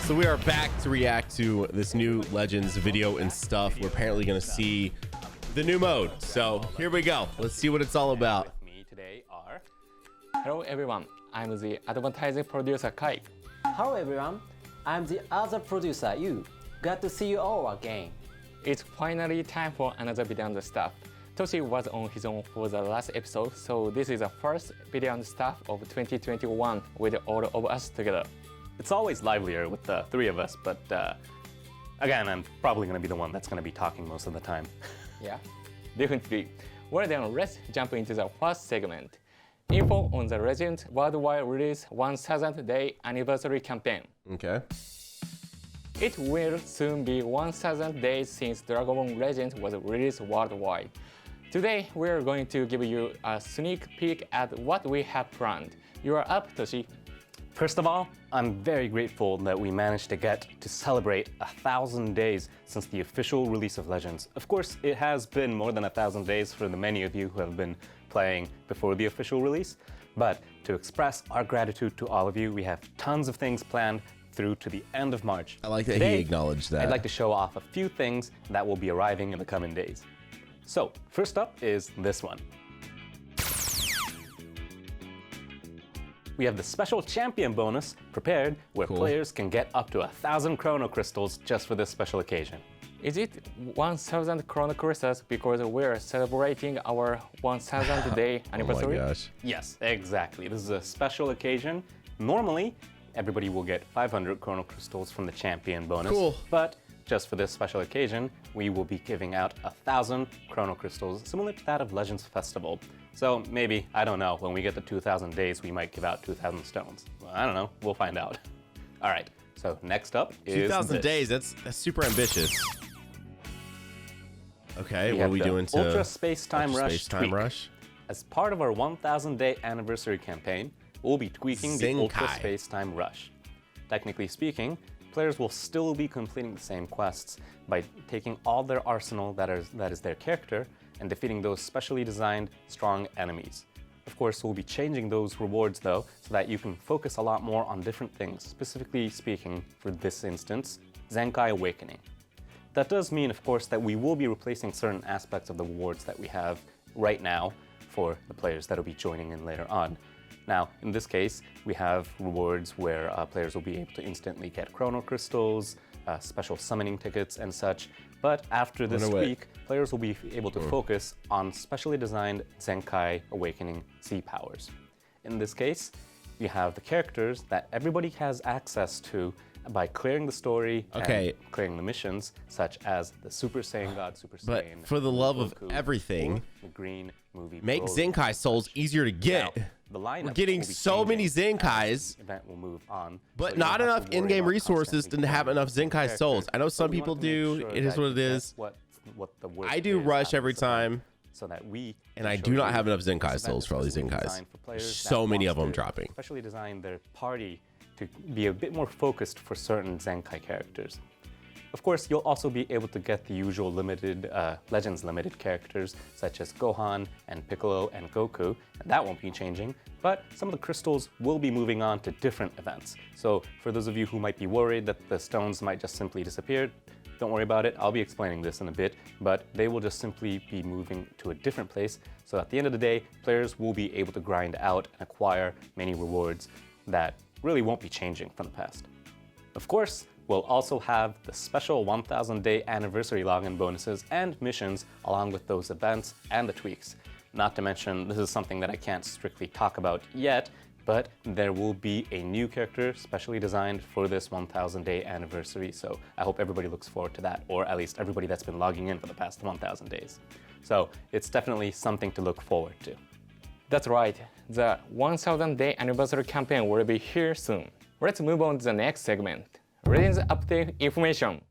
So we are back to react to this new Legends video and stuff. We're apparently going to see the new mode. So here we go. Let's see what it's all about. With me today are... Hello everyone, I'm the advertising producer Kai. Hello everyone, I'm the other producer Yu. Glad to see you all again. It's finally time for another video and stuff. Toshi was on his own for the last episode, so this is the first video and stuff of 2021 with all of us together. It's always livelier with the three of us, but again, I'm probably going to be the one that's going to be talking most of the time. Yeah, definitely. Well then, let's jump into the first segment. Info on the Legends worldwide release 1000th day anniversary campaign. Okay. It will soon be 1000 days since Dragon Ball Legends was released worldwide. Today, we're going to give you a sneak peek at what we have planned. You are up, Toshi. First of all, I'm very grateful that we managed to get to celebrate 1,000 days since the official release of Legends. Of course, it has been more than 1,000 days for the many of you who have been playing before the official release. But to express our gratitude to all of you, we have tons of things planned through to the end of March. I like that Today, he acknowledged that. I'd like to show off a few things that will be arriving in the coming days. So, first up is this one. We have the special champion bonus prepared where players can get up to 1,000 chrono crystals just for this special occasion. Is it 1000 chrono crystals because we're celebrating our 1000th day anniversary? Oh my gosh. Yes, exactly. This is a special occasion. Normally, everybody will get 500 chrono crystals from the champion bonus. Cool. But just for this special occasion, we will be giving out 1,000 chrono crystals, similar to that of Legends Festival. So maybe, I don't know, when we get to 2,000 days, we might give out 2,000 stones. Well, I don't know, we'll find out. All right, so next up is 2,000 this. days, that's super ambitious. Okay, We what are have we the doing to Ultra Space-Time Rush Space-Time tweak. Rush? As part of our 1,000 day anniversary campaign, we'll be tweaking the Ultra Zenkai. Space-Time Rush. Technically speaking, players will still be completing the same quests by taking all their arsenal that is their character and defeating those specially designed strong enemies. Of course, we'll be changing those rewards though, so that you can focus a lot more on different things, specifically speaking, for this instance, Zenkai Awakening. That does mean, of course, that we will be replacing certain aspects of the rewards that we have right now for the players that will be joining in later on. Now, in this case, we have rewards where players will be able to instantly get chrono crystals, special summoning tickets and such. But after this week, players will be able to focus on specially designed Zenkai Awakening Z powers. In this case, you have the characters that everybody has access to by clearing the story and clearing the missions, such as the Super Saiyan God, Super Saiyan. But for the love of Goku, everything, the Green movie make Broly. Zenkai souls easier to get. Now, the lineup We're getting will be so many changing Zenkais, as the event will move on, but so you not don't have enough to worry in-game about resources constantly to have playing enough the Zenkai characters. souls. I know But some we people want to make do. sure It is that what you it get is. what the work I do is rush after every this event, time, so that we and can I show do not you have enough this Zenkai event souls is for all these specially Zenkais. designed for players So that many of wants them to dropping. Specially design their party to be a bit more focused for certain Zenkai characters. Of course, you'll also be able to get the usual limited, Legends limited characters such as Gohan and Piccolo and Goku, and that won't be changing, but some of the crystals will be moving on to different events. So for those of you who might be worried that the stones might just simply disappear, don't worry about it, I'll be explaining this in a bit, but they will just simply be moving to a different place, so at the end of the day, players will be able to grind out and acquire many rewards that really won't be changing from the past. Of course, we'll also have the special 1,000 day anniversary login bonuses and missions along with those events and the tweaks. Not to mention, this is something that I can't strictly talk about yet, but there will be a new character specially designed for this 1,000 day anniversary, so I hope everybody looks forward to that, or at least everybody that's been logging in for the past 1,000 days. So it's definitely something to look forward to. That's right, the 1000 day anniversary campaign will be here soon. Let's move on to the next segment. Legends update information.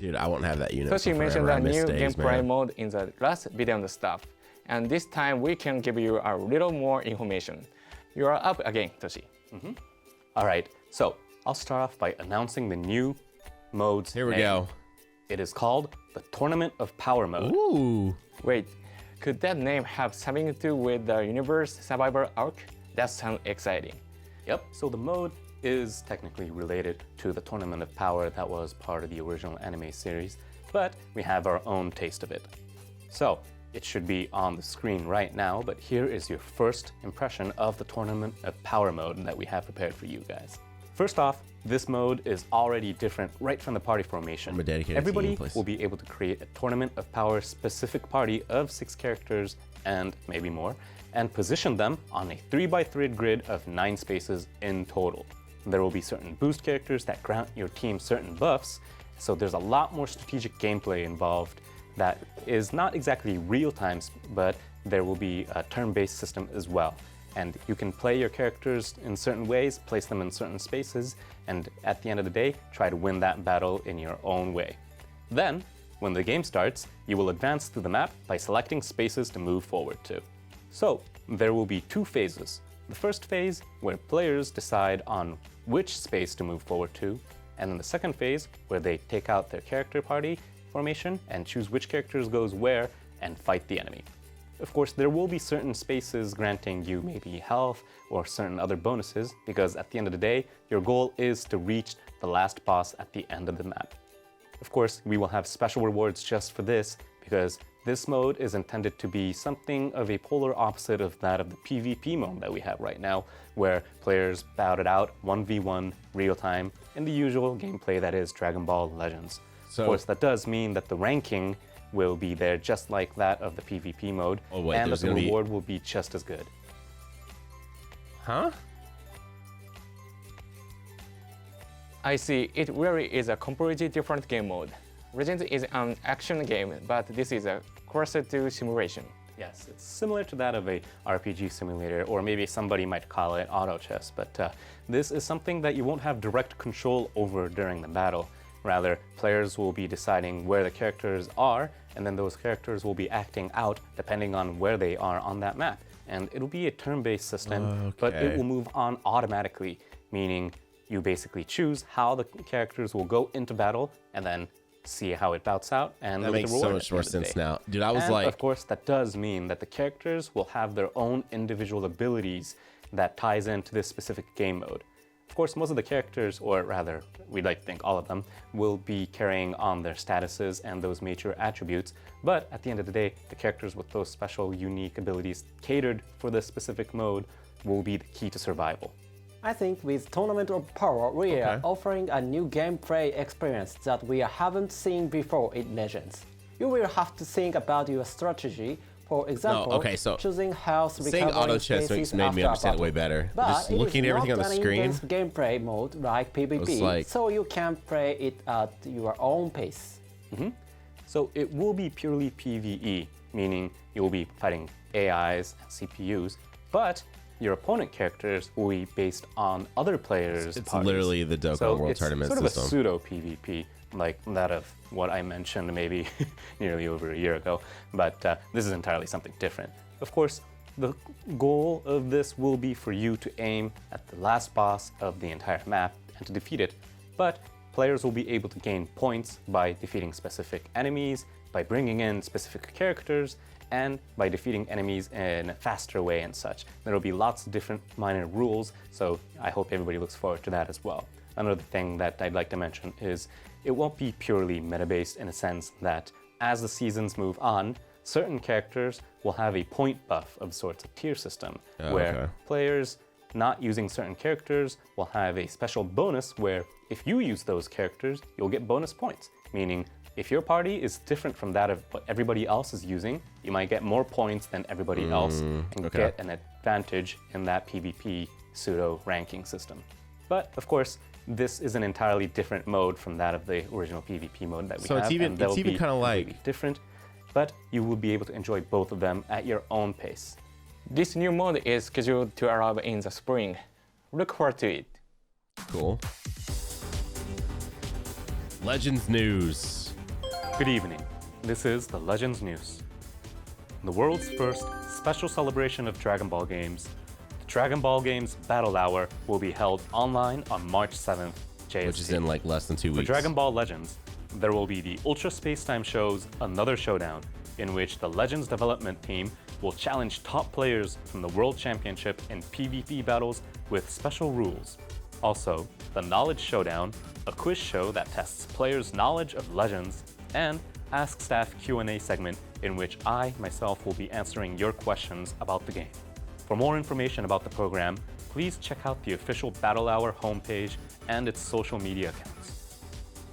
Dude, I won't have that unit. Toshi mentioned forever. I the miss new days, gameplay man. mode in the last video and stuff. And this time we can give you a little more information. You are up again, Toshi. All right, so I'll start off by announcing the new mode's Here we name. go. It is called the Tournament of Power mode. Ooh. Wait, could that name have something to do with the Universe Survivor arc? That sounds exciting. Yep, so the mode is technically related to the Tournament of Power that was part of the original anime series, but we have our own taste of it. So, it should be on the screen right now, but here is your first impression of the Tournament of Power mode that we have prepared for you guys. First off, this mode is already different right from the party formation. From a dedicated Everybody team, please. will be able to create a Tournament of Power specific party of 6 characters and maybe more, and position them on a 3x3 grid of 9 spaces in total. There will be certain boost characters that grant your team certain buffs, so there's a lot more strategic gameplay involved that is not exactly real-time, but there will be a turn-based system as well. And you can play your characters in certain ways, place them in certain spaces, and at the end of the day, try to win that battle in your own way. Then, when the game starts, you will advance through the map by selecting spaces to move forward to. So, there will be 2 phases. The first phase, where players decide on which space to move forward to, and then the second phase, where they take out their character party formation and choose which characters goes where and fight the enemy. Of course, there will be certain spaces granting you maybe health or certain other bonuses, because at the end of the day, your goal is to reach the last boss at the end of the map. Of course, we will have special rewards just for this, because this mode is intended to be something of a polar opposite of that of the PvP mode that we have right now, where players bout it out 1v1 real-time in the usual gameplay that is Dragon Ball Legends. So, of course, that does mean that the ranking will be there just like that of the PvP mode, and that the reward will be just as good. Huh? I see, it really is a completely different game mode. Legends is an action game, but this is a course-to simulation. Yes, it's similar to that of a RPG simulator, or maybe somebody might call it auto chess, but this is something that you won't have direct control over during the battle. Rather, players will be deciding where the characters are, and then those characters will be acting out depending on where they are on that map. And it'll be a turn-based system, but it will move on automatically, meaning you basically choose how the characters will go into battle, and then see how it bouts out, and that makes so much more sense now. Dude, I was like... Of course, that does mean that the characters will have their own individual abilities that ties into this specific game mode. Of course, most of the characters, or rather, we'd like to think all of them, will be carrying on their statuses and those major attributes, but at the end of the day, the characters with those special, unique abilities catered for this specific mode will be the key to survival. I think with Tournament of Power, we are offering a new gameplay experience that we haven't seen before in Legends. You will have to think about your strategy. For example, choosing health recovery saying auto chess made me understand it way better. But just looking at everything on the screen, it's not an intense gameplay mode like PvP, so you can play it at your own pace. So it will be purely PvE, meaning you will be fighting AIs and CPUs, but your opponent characters will be based on other players' it's parties. Literally the Dokkan World Tournament system. It's sort of system. a pseudo PvP, like that of what I mentioned maybe nearly over a year ago, but this is entirely something different. Of course, the goal of this will be for you to aim at the last boss of the entire map and to defeat it, but players will be able to gain points by defeating specific enemies, by bringing in specific characters, and by defeating enemies in a faster way and such. There will be lots of different minor rules, so I hope everybody looks forward to that as well. Another thing that I'd like to mention is it won't be purely meta-based in a sense that as the seasons move on, certain characters will have a point buff of sorts, a tier system, where players not using certain characters will have a special bonus where if you use those characters, you'll get bonus points, meaning if your party is different from that of what everybody else is using, you might get more points than everybody else and get an advantage in that PvP pseudo ranking system. But of course, this is an entirely different mode from that of the original PvP mode that we have. So it's even kind of like different, but you will be able to enjoy both of them at your own pace. This new mode is scheduled to arrive in the spring. Look forward to it. Cool. Legends news. Good evening. This is the Legends News. The world's first special celebration of Dragon Ball games, the Dragon Ball Games Battle Hour will be held online on March 7th, JST. Which is in like less than 2 weeks. For Dragon Ball Legends, there will be the Ultra Space-Time Show's Another Showdown, in which the Legends development team will challenge top players from the World Championship in PvP battles with special rules. Also, the Knowledge Showdown, a quiz show that tests players' knowledge of Legends, and Ask Staff Q&A segment in which I, myself, will be answering your questions about the game. For more information about the program, please check out the official Battle Hour homepage and its social media accounts.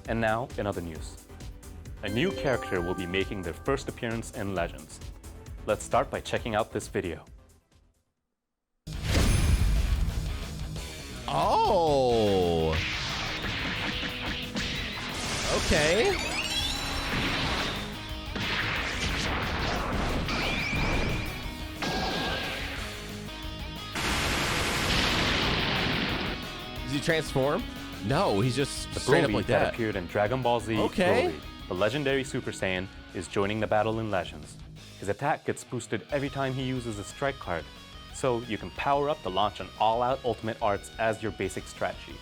And now, in other news. A new character will be making their first appearance in Legends. Let's start by checking out this video. Oh. Okay. Does he transform? No, he's just straight up Broly like that that. appeared in Dragon Ball Z. Okay. Broly, the legendary Super Saiyan, is joining the battle in Legends. His attack gets boosted every time he uses a strike card, so you can power up to launch an all-out ultimate arts as your basic strategy.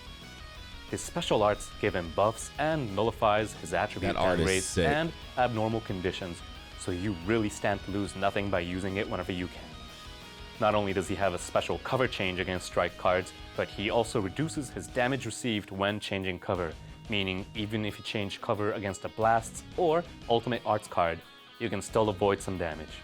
His special arts give him buffs and nullifies his attribute That art and is rates sick. and abnormal conditions, so you really stand to lose nothing by using it whenever you can. Not only does he have a special cover change against strike cards, but he also reduces his damage received when changing cover, meaning even if you change cover against a Blasts or Ultimate Arts card, you can still avoid some damage.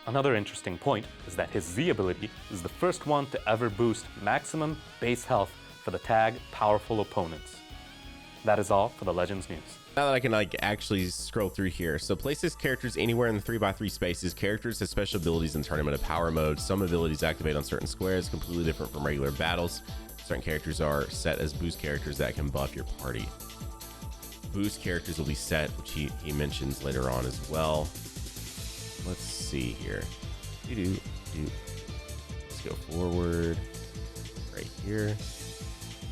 Another interesting point is that his Z ability is the first one to ever boost maximum base health for the tag Powerful Opponents. That is all for the Legends news. Now that I can actually scroll through here. So place this characters anywhere in the 3x3 spaces. Characters have special abilities in tournament of power mode. Some abilities activate on certain squares, completely different from regular battles. Certain characters are set as boost characters that can buff your party. Boost characters will be set, which he mentions later on as well. Let's see here. Let's go forward right here.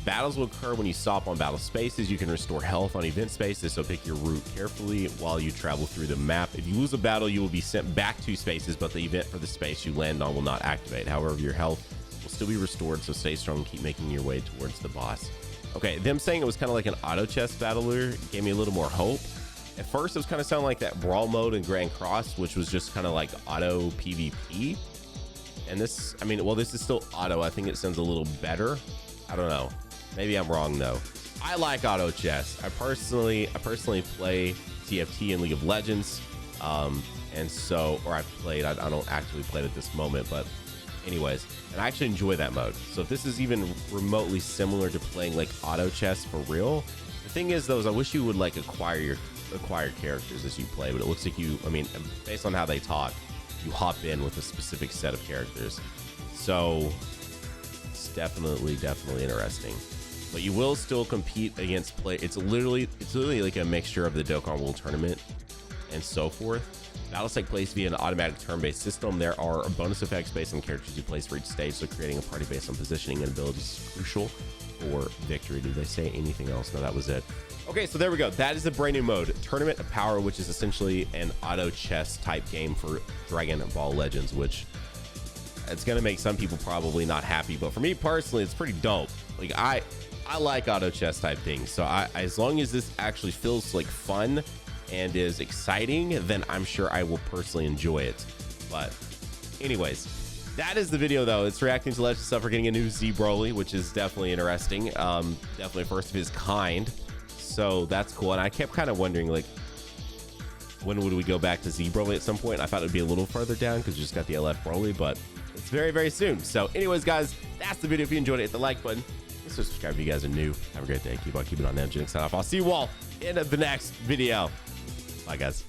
Battles will occur when you stop on battle spaces. You can restore health on event spaces, so pick your route carefully while you travel through the map. If you lose a battle, you will be sent back to spaces, but the event for the space you land on will not activate. However, your health will still be restored, so stay strong and keep making your way towards the boss. Okay, them saying it was kind of like an auto chess battler gave me a little more hope. At first, it was kind of sounding like that brawl mode in Grand Cross, which was just kind of like auto PvP. And this, I mean, well, this is still auto. I think it sounds a little better. I don't know. Maybe I'm wrong though. I like auto chess. I personally play TFT in League of Legends. And so, or I've played, I don't actually play it at this moment, but anyways, and I actually enjoy that mode. So if this is even remotely similar to playing like auto chess for real, the thing is though, is I wish you would like acquire characters as you play, but it looks like you, I mean, based on how they talk, you hop in with a specific set of characters. So it's definitely interesting. But you will still compete against play. It's literally like a mixture of the Dokkan World Tournament and so forth. Battles take place via an automatic turn-based system. There are bonus effects based on characters you place for each stage, so creating a party based on positioning and abilities is crucial for victory. Did they say anything else? No, that was it. Okay, so there we go. That is a brand new mode, Tournament of Power, which is essentially an auto chess type game for Dragon Ball Legends, which it's gonna make some people probably not happy, but for me personally, it's pretty dope. Like I like auto chess type things, so as long as this actually feels like fun and is exciting, then I'm sure I will personally enjoy it. But anyways, that is the video though. It's reacting to Legend stuff. We're getting a new Z Broly, which is definitely interesting. Definitely first of his kind, so that's cool. And I kept kind of wondering, like, when would we go back to Z Broly at some point? I thought it would be a little further down because you just got the LF Broly, but it's very soon. So anyways, guys, that's the video. If you enjoyed it, hit the like button. Subscribe if you guys are new. Have a great day. Keep on keeping on Nanogenix. I'll see you all in the next video. Bye, guys.